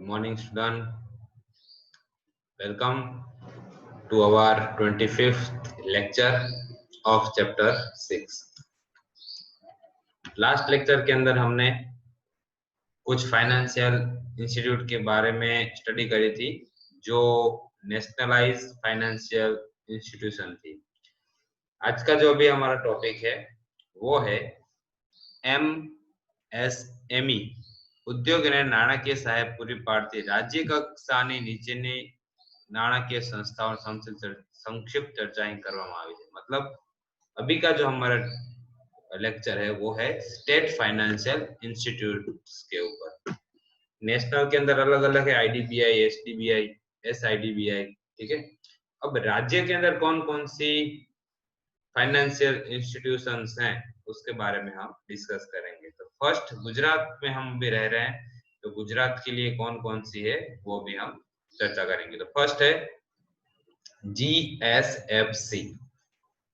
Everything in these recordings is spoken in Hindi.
Good morning, student. Welcome to our 25th lecture of chapter 6. Last lecture के अंदर हमने कुछ फाइनेंशियल इंस्टीट्यूट के बारे में स्टडी करी थी जो नेशनलाइज फाइनेंशियल इंस्टीट्यूशन थी। आज का जो भी हमारा टॉपिक है वो है MSME ઉદ્યોગ અને નાણાકીય સહાય પૂરી પાડતી રાજ્ય કક્ષાની નીચેની નાણાકીય સંસ્થાઓ संक्षिप्त चर्चाएं કરવામાં આવી છે। मतलब अभी का जो हमारा लेक्चर है वो है स्टेट फाइनेंशियल इंस्टीट्यूट्स के ऊपर। नेशनल के अंदर अलग अलग है, IDBI, SDBI, SIDBI, ठीक है। अब राज्य के अंदर कौन कौन सी फाइनेंशियल इंस्टीट्यूशंस हैं उसके बारे में हम डिस्कस करेंगे। तो फर्स्ट, गुजरात में हम भी रह रहे हैं तो गुजरात के लिए कौन कौन सी है वो भी हम चर्चा करेंगे। तो फर्स्ट है GSFC।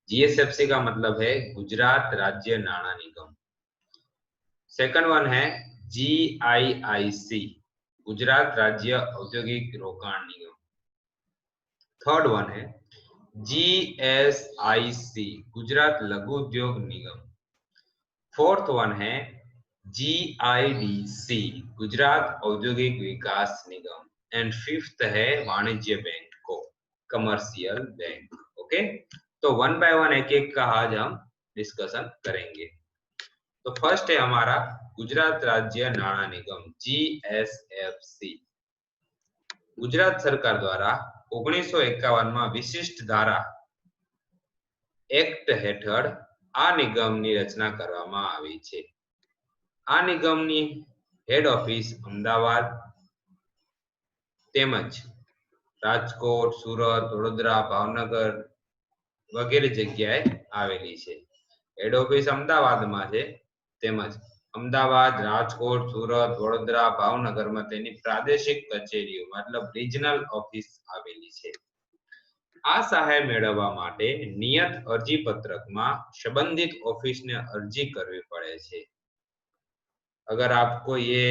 GSFC का मतलब है गुजरात राज्य नाणा निगम। सेकंड वन है GIIC, गुजरात राज्य औद्योगिक रोकाण निगम। थर्ड वन है GSIC, गुजरात लघु उद्योग निगम। फोर्थ वन है GIDC, गुजरात औद्योगिक विकास निगम। एंड फिफ्थ है वाणिज्य बैंक को, कमर्शियल बैंक। ओके, तो वन बाय वन एक एक का आज हम डिस्कशन करेंगे। तो फर्स्ट है हमारा गुजरात राज्य नाणा निगम GSFC। गुजरात सरकार द्वारा 1951 માં વિશિષ્ટ ધારા એક્ટ હેઠળ આ નિગમની રચના કરવામાં આવી છે। આ નિગમની હેડ ઓફિસ અમદાવાદ તેમજ રાજકોટ, સુરત, વડોદરા, ભાવનગર વગેરે જગ્યાએ આવેલી છે। હેડ ઓફિસ અમદાવાદમાં છે તેમજ અમદાવાદ, રાજકોટ, સુરત, વડોદરા, ભાવનગરમાં તેની પ્રાદેશિક કચેરીઓ मतलब રિજનલ ઓફિસ આવેલી છે। આ સહાય મેળવવા માટે નિયત અરજી પત્રકમાં સંબંધિત ઓફિસને અરજી કરવી પડે છે। अगर आपको ये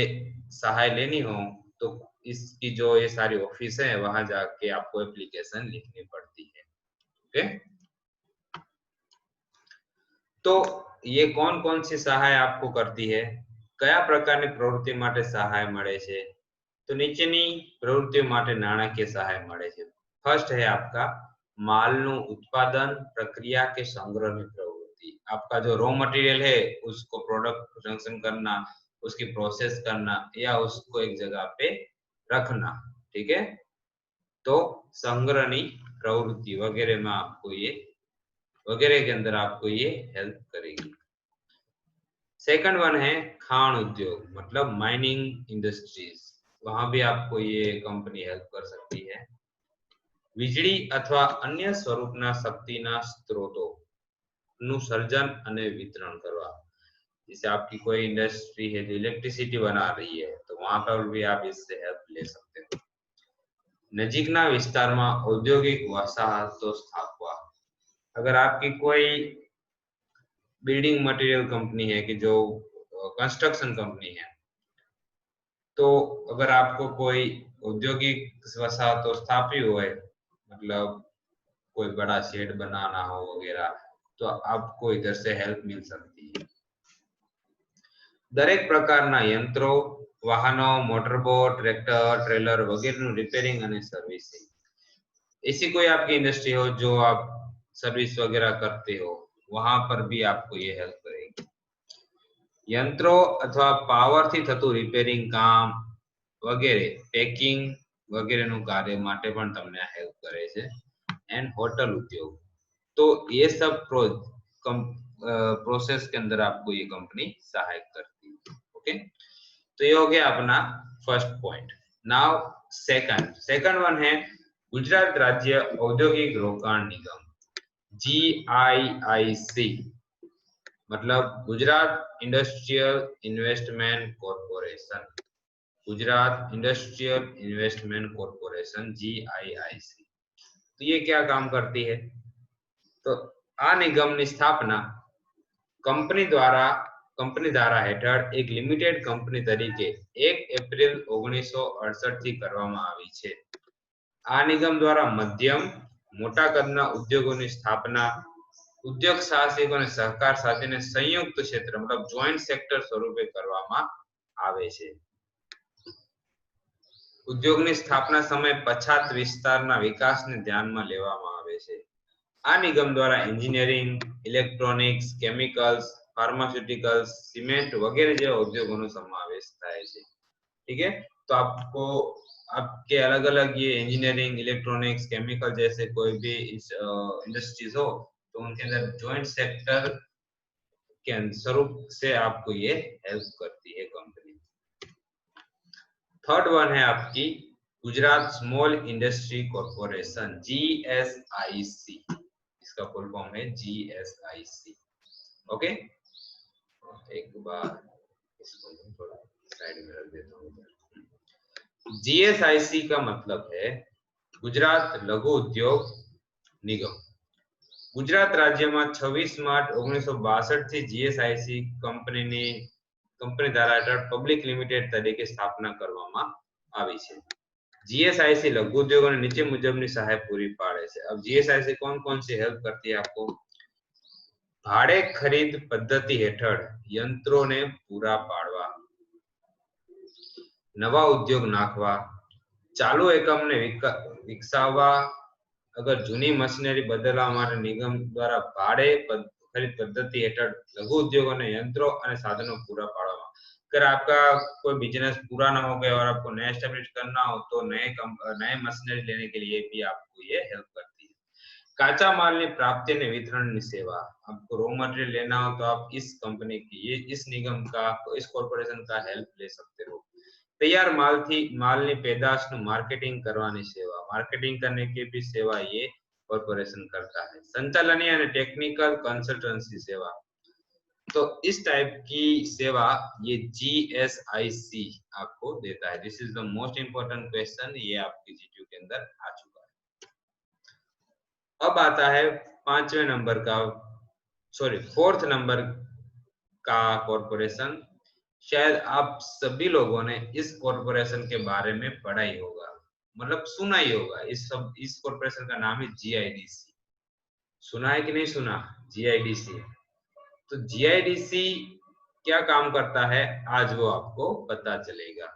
सहाय लेनी हो तो इसकी जो ये सारी ऑफिस है वहां जाके आपको एप्लीकेशन लिखनी पड़ती है। ओके, तो ये कौन कौन सी सहाय आपको करती है, कया प्रकारनी प्रवृत्ति माटे सहाय मळे छे। तो नीचेनी प्रवृत्तिओ माटे नाणाकीय सहाय मळे छे। फर्स्ट है आपका मालनु उत्पादन, प्रक्रिया के संग्रह की प्रवृत्ति। आपका जो रॉ मटेरियल है उसको प्रोडक्शन करना, उसकी प्रोसेस करना या उसको एक जगह पे रखना, ठीक है। तो संग्रहनी प्रवृत्ति वगैरह में आपको ये वगैरह के अंदर आपको ये हेल्प करेगी। सेकंड वन है खान उद्योग मतलब माइनिंग इंडस्ट्रीज, वहां भी आपको ये कंपनी हेल्प कर सकती है। વીજળી અથવા अन्य स्वरूपना शक्तिना स्त्रोतोનું सर्जन અને વિતરણ કરવા। जैसे आपकी कोई इंडस्ट्री है जो इलेक्ट्रिसिटी बना रही है तो वहां पर भी आप इससे हेल्प ले सकते हो। नजीकना विस्तारमा औद्योगिक वसाहतो स्थापवा। अगर आपकी कोई बिल्डिंग मटेरियल कंपनी है कि जो कंस्ट्रक्शन कंपनी है तो अगर आपको कोई औद्योगिक वसाहतो स्थापी हो मतलब कोई बड़ा शेड बनाना हो वगैरह तो आपको इधर से हेल्प मिल सकती है। दरेक प्रकारना यंत्रों, वाहनों, मोटरबोट, ट्रैक्टर, ट्रेलर वगैरह रिपेयरिंग और सर्विसिंग। ऐसी कोई आपकी इंडस्ट्री हो जो आप सर्विस वगैरह करते हो वहां पर भी आपको ये हेल्प करेगी। यंत्रों अथवा पावर थी थतु रिपेयरिंग काम वगैरह, पैकिंग वगैरह नु कार्य माटे पण तमने हेल्प करे छे। एंड होटल उद्योग, तो ये सब प्रोसेस के अंदर आपको ये कंपनी सहायक करती है। ओके, तो ये हो गया अपना first point. Now second one है गुजरात राज्य औद्योगिक रोकाण निगम GIIC, मतलब Gujarat industrial investment corporation. Gujarat industrial investment corporation GIIC, तो ये क्या काम करती है। तो आ निगम की स्थापना कंपनी द्वारा કંપની ધારા હેઠળ એક લિમિટેડ કંપની તરીકે 1 એપ્રિલ 1968 થી કરવામાં આવી છે. આ નિગમ દ્વારા મધ્યમ મોટા કદના ઉદ્યોગોની સ્થાપના ઉદ્યોગ સાહસિકો અને સહકાર સાથેને સંયુક્ત ક્ષેત્ર મતલબ જોઈન્ટ સેક્ટર સ્વરૂપે કરવામાં આવે છે. ઉદ્યોગની સ્થાપના સમયે પછાત વિસ્તારના વિકાસને ધ્યાનમાં લેવામાં આવે છે. આ નિગમ દ્વારા engineering, electronics, chemicals, pharmaceuticals, cement वगैरह જેવા ઉદ્યોગોનો સમાવેશ થાય છે. ठीक है, तो आपको आपके अलग अलग ये इंजीनियरिंग, इलेक्ट्रॉनिक्स, केमिकल जैसे कोई भी इंडस्ट्रीज हो तो उनके अंदर ज्वाइंट सेक्टर के स्वरूप से आपको ये हेल्प करती है कंपनी. थर्ड वन है आपकी Gujarat small industry corporation, GSIC. इसका फुल फॉर्म है GSIC. ओके, एक बार इसको थोड़ा साइड में रख देता हूँ. GSIC का मतलब है गुजरात लघु उद्योग निगम. गुजरात राज्यમાં 26 માર્ચ 1962 થી GSIC કંપની ધારા હેઠળ પબ્લિક લિમિટેડ તરીકે સ્થાપના કરવામાં આવી છે. GSIC લઘુ ઉદ્યોગોને નીચે મુજબની સહાય પૂરી પાડે છે. अब GSIC कौन सी हेल्प करती है आपको? ભાડે ખરીદ પદ્ધતિ હેઠળ યંત્રોને પૂરા પાડવા, નવા ઉદ્યોગ નાખવા, ચાલુ એકમને વિકસાવવા, અગર જૂની મશીનરી બદલવા માટે નિગમ દ્વારા ભાડે ખરીદ પદ્ધતિ હેઠળ લઘુ ઉદ્યોગોને यंत्रों અને સાધનો પૂરા પાડવામાં. अगर आपका कोई बिजनेस पूरा ना हो गया और आपको नया एस्टेब्लिश करना हो तो नए मशीनरी लेने के लिए भी आपको ये हेल्प करती है. काचा माल ની प्राप्ति અને વિતરણની સેવા, आपको रॉ मटेरियल लेना हो तो आप इस कंपनी की इस निगम का इस कॉर्पोरेशन का हेल्प ले सकते हो. तैयार मालની પેદાશનું માર્કેટિંગ કરવાની સેવા, માર્કેટિંગ करने की भी सेवा ये कॉर्पोरेशन करता है. संचालनीय અને टेक्निकल कंसल्टेंसी सेवा, तो इस टाइप की सेवा ये GSIC आपको देता है. This is the most important question, ये आपके जीटीयू के अंदर आ चुका है. अब आता है फोर्थ नंबर का कॉर्पोरेशन. शायद आप सभी लोगों ने इस कॉर्पोरेशन के बारे में पढ़ा ही होगा, मतलब सुना ही होगा. इस कॉर्पोरेशन का नाम है GIDC. सुना है कि नहीं सुना? GIDC. तो GIDC क्या काम करता है आज वो आपको पता चलेगा.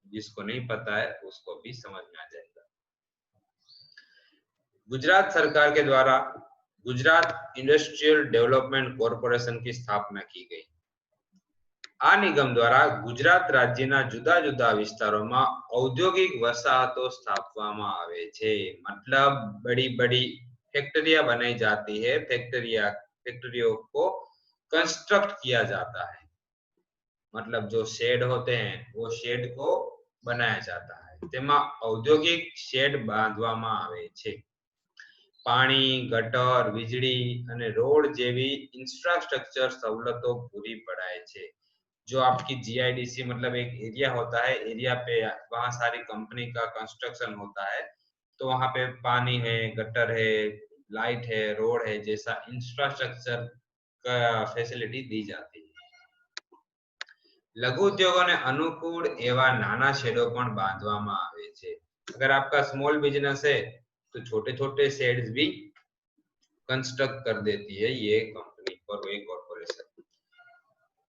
जिसको नहीं पता है उसको भी समझ में आ जाएगा. गुजरात सरकार के द्वारा गुजरात इंडस्ट्रियल डेवलपमेंट कॉर्पोरेशन की स्थापना की गई. આ નિગમ દ્વારા ગુજરાત રાજ્યના જુદા જુદા વિસ્તારોમાં ઔદ્યોગિક વસાહતો સ્થાપવામાં આવે છે. मतलब बड़ी बड़ी फैक्ट्रियां बनाई जाती है, फैक्ट्रियों को कंस्ट्रक्ट किया जाता है. मतलब जो शेड होते हैं वो शेड को बनाया जाता है. તેમાં ઔદ્યોગિક शेड બાંધવામાં આવે છે. પાણી, ગટર, વીજળી અને રોડ જેવી ઇન્ફ્રાસ્ટ્રક્ચર સવલતો પૂરી પડાય છે. जो आपकी GIDC मतलब एक एरिया होता है, एरिया पे वहां सारी कंपनी का कंस्ट्रक्शन होता है, तो वहां पे पानी है, गटर है, लाइट है, रोड है, जैसा इंफ्रास्ट्रक्चर का फैसिलिटी दी जाती है. लघु उद्योगोने अनुकूल एवा नाना शेडो पण बांधवामां आवे छे. अगर आपका स्मॉल बिजनेस है तो छोटे छोटे शेड्स भी कंस्ट्रक्ट कर देती है ये कंपनी और ये कॉर्पोरेशन.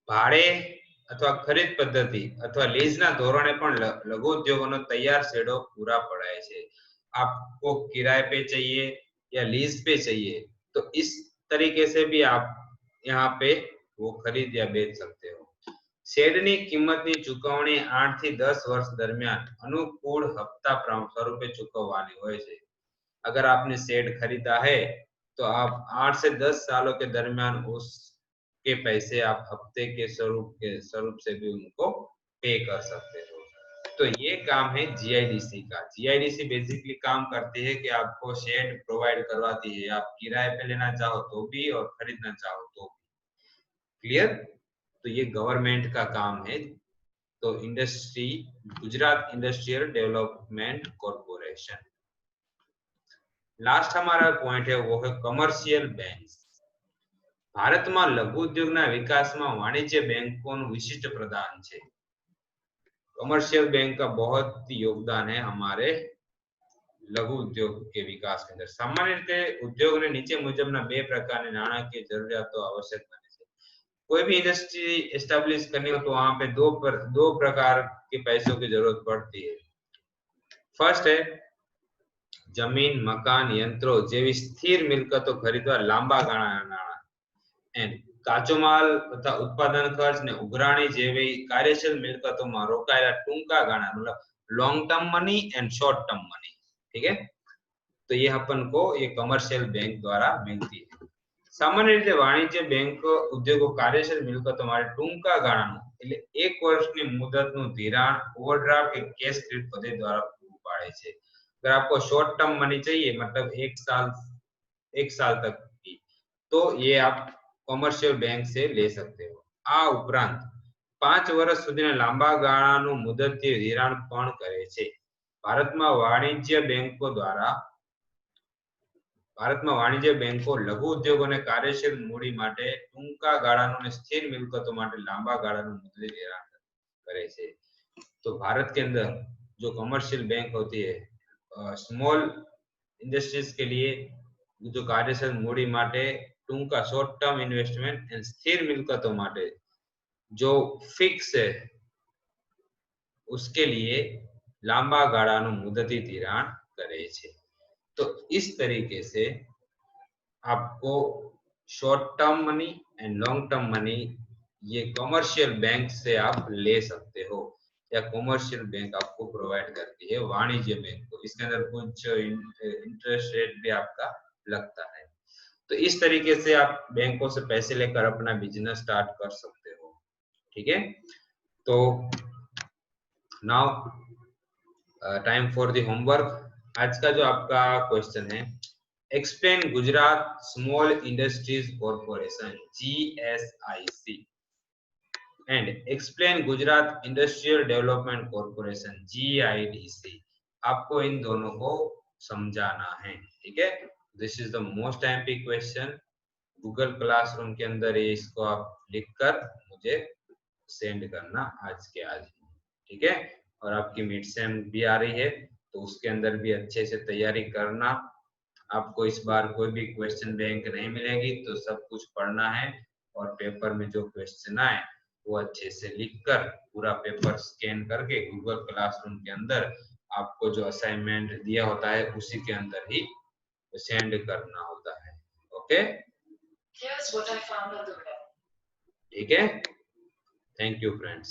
भाड़े अथवा खरीद पद्धति अथवा लीजना धोरणे पण लघु उद्योगोनो तैयार शेडो पूरा पड़ाय छे. आपको किराए पे चाहिए या लीज पे चाहिए तो इस तरीके से भी आप यहाँ पे वो खरीद या बेच सकते हो. शेडनी किंमतनी चुकवणी 8 થી 10 वर्ष दरमियान अनुकूल हफ्ता स्वरूपे चुकववानी होय छे. अगर आपने शेड खरीदा है तो आप 8 से 10 सालों के दरमियान उस के पैसे आप हफ्ते के स्वरूप से भी उनको पे कर सकते हो. तो ये काम है GIDC का. GIDC बेसिकली काम करती है कि आपको शेड प्रोवाइड करवाती है. आप किराए पे लेना चाहो तो भी और खरीदना चाहो तो भी. क्लियर? तो ये गवर्नमेंट का काम है. तो industry Gujarat industrial development corporation. Last हमारा पॉइंट है वो है कमर्शियल बैंक. ભારતમાં લઘુ ઉદ્યોગના વિકાસમાં વાણિજ્ય બેંકોનું વિશિષ્ટ પ્રદાન છે। कमर्शियल बैंक का बहुत योगदान है हमारे लघु उद्योग के विकास के अंदर। सामान्य रीते उद्योग ने नीचे मुजबना बे प्रकारनी नाણાકીય જરૂરિયાતો आवश्यक बने છે। कोई भी इंडस्ट्री एस्टेब्लिश करनी हो तो वहां पे दो प्रकार के पैसों की जरूरत पड़ती है। फर्स्ट है जमीन, मकान, यंत्रों જેવી સ્થિર મિલકતો ખરીદવા લાંબા ગાળાના નાણાં, એન્ડ કાચો માલ તથા ઉત્પાદન ખર્ચ ને ઉઘરાણી જેવી કાર્યશીલ મિલકતોમાં રોકાયેલા ટૂંકા ગાળા मतलब long term money and short term money. ठीक है, तो ये अपन को ये कमर्शियल बैंक द्वारा मिलती है। सामान्य रीते वाणिज्य बैंक उद्योगो कार्यशील मिलकतो माटे टूंका गाळानुं એટલે 1 વર્ષની મુદતનું ધિરાણ, ઓવરડ્રાફ્ટ કે કેશ ક્રેડિટ પદ્ધતિ द्वारा પૂરું પાડે છે। अगर आपको शॉर्ट टर्म मनी चाहिए मतलब 1 साल तक की, तो ये आप कमर्शियल बैंक से ले सकते हो। आ उपरांत 5 વર્ષ સુધીના લાંબા ગાળાનું મુદતીય ધિરાણ પણ કરે છે। ભારતમાં વાણિજ્ય બેંકો લઘુ ઉદ્યોગોને કાર્યશીલ મૂડી માટે ટૂંકા ગાળાનું અને સ્થિર મિલકતો માટે લાંબા ગાળાનું મુદ્દતી ધિરાણ કરે છે। तो भारत के अंदर जो कमर्शियल बैंक होती है स्मॉल इंडस्ट्रीज के लिए जो कार्यशील मूडी माटे टूंका शॉर्ट टर्म इन्वेस्टमेंट एंड स्थिर मिलकतों माटे जो फिक्स है उसके लिए लांबा गाळाનું મુદતી ધિરાણ કરે છે। तो इस तरीके से आपको short term money and long term money ये कमर्शियल बैंक से आप ले सकते हो या कमर्शियल बैंक आपको प्रोवाइड करती है वाणिज्य बैंक को। इसके अंदर कुछ इंटरेस्ट रेट भी आपका लगता है। तो इस तरीके से आप बैंकों से पैसे लेकर अपना बिजनेस स्टार्ट कर सकते हो। ठीक है, तो now time for the homework. आज का जो आपका क्वेश्चन है, explain Gujarat small industries corporation GSIC and explain Gujarat industrial development corporation GIDC। आपको इन दोनों को समझाना है। ठीक है, this is the most MP question. Google classroom के अंदर ये इसको आप लिखकर मुझे सेंड करना आज के आज। ठीक है, और आपकी मिड सेम भी आ रही है तो उसके अंदर भी अच्छे से तैयारी करना। आपको इस बार कोई भी क्वेश्चन बैंक नहीं मिलेगी तो सब कुछ पढ़ना है और पेपर में जो क्वेश्चन आए वो अच्छे से लिखकर पूरा पेपर स्कैन करके गूगल क्लासरूम के अंदर आपको जो असाइनमेंट दिया होता है उसी के अंदर ही सेंड करना होता है। ओके, ठीक है, थैंक यू फ्रेंड्स।